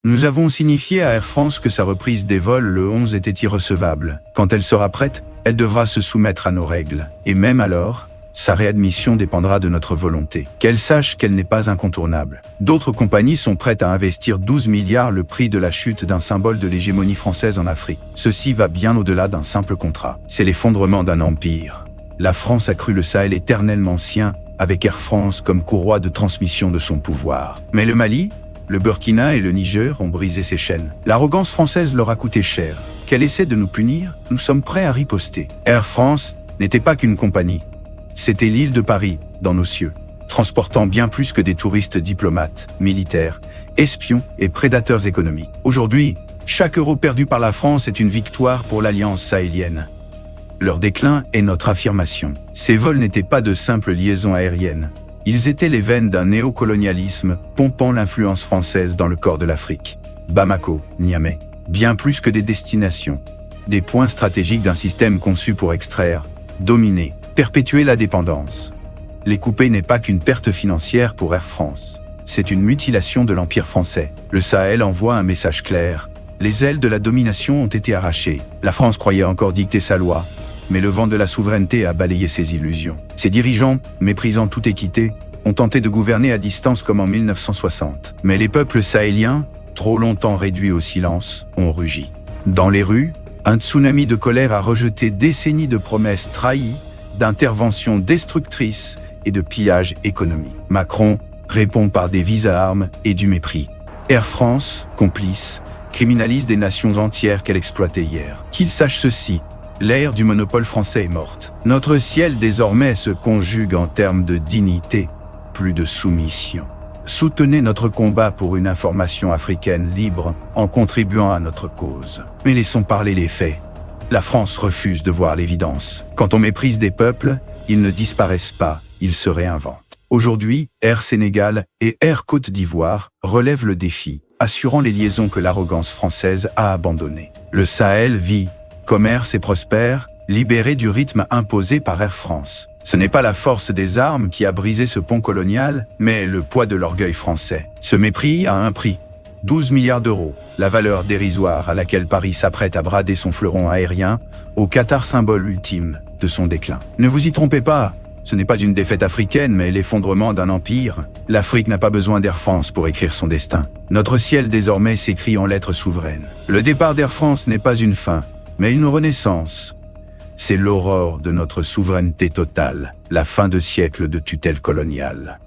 Nous avons signifié à Air France que sa reprise des vols le 11 était irrecevable. Quand elle sera prête, elle devra se soumettre à nos règles. Et même alors, sa réadmission dépendra de notre volonté. Qu'elle sache qu'elle n'est pas incontournable. D'autres compagnies sont prêtes à investir 12 milliards le prix de la chute d'un symbole de l'hégémonie française en Afrique. Ceci va bien au-delà d'un simple contrat. C'est l'effondrement d'un empire. La France a cru le Sahel éternellement sien, avec Air France comme courroie de transmission de son pouvoir. Mais le Mali, le Burkina et le Niger ont brisé ces chaînes. L'arrogance française leur a coûté cher. Qu'elle essaie de nous punir, nous sommes prêts à riposter. Air France n'était pas qu'une compagnie. C'était l'île de Paris, dans nos cieux, transportant bien plus que des touristes diplomates, militaires, espions et prédateurs économiques. Aujourd'hui, chaque euro perdu par la France est une victoire pour l'Alliance sahélienne. Leur déclin est notre affirmation. Ces vols n'étaient pas de simples liaisons aériennes. Ils étaient les veines d'un néocolonialisme pompant l'influence française dans le corps de l'Afrique. Bamako, Niamey, bien plus que des destinations. Des points stratégiques d'un système conçu pour extraire, dominer, perpétuer la dépendance. Les couper n'est pas qu'une perte financière pour Air France. C'est une mutilation de l'Empire français. Le Sahel envoie un message clair. Les ailes de la domination ont été arrachées. La France croyait encore dicter sa loi. Mais le vent de la souveraineté a balayé ses illusions. Ses dirigeants, méprisant toute équité, ont tenté de gouverner à distance comme en 1960. Mais les peuples sahéliens, trop longtemps réduits au silence, ont rugi. Dans les rues, un tsunami de colère a rejeté décennies de promesses trahies, d'interventions destructrices et de pillages économiques. Macron répond par des vises à armes et du mépris. Air France, complice, criminalise des nations entières qu'elle exploitait hier. Qu'il sache ceci. L'ère du monopole français est morte. Notre ciel désormais se conjugue en termes de dignité, plus de soumission. Soutenez notre combat pour une information africaine libre en contribuant à notre cause. Mais laissons parler les faits. La France refuse de voir l'évidence. Quand on méprise des peuples, ils ne disparaissent pas, ils se réinventent. Aujourd'hui, Air Sénégal et Air Côte d'Ivoire relèvent le défi, assurant les liaisons que l'arrogance française a abandonnées. Le Sahel vit, commerce et prospère, libéré du rythme imposé par Air France. Ce n'est pas la force des armes qui a brisé ce pont colonial, mais le poids de l'orgueil français. Ce mépris a un prix. 12 milliards d'euros, la valeur dérisoire à laquelle Paris s'apprête à brader son fleuron aérien, au Qatar symbole ultime de son déclin. Ne vous y trompez pas, ce n'est pas une défaite africaine, mais l'effondrement d'un empire. L'Afrique n'a pas besoin d'Air France pour écrire son destin. Notre ciel désormais s'écrit en lettres souveraines. Le départ d'Air France n'est pas une fin, mais une renaissance. C'est l'aurore de notre souveraineté totale, la fin de siècle de tutelle coloniale.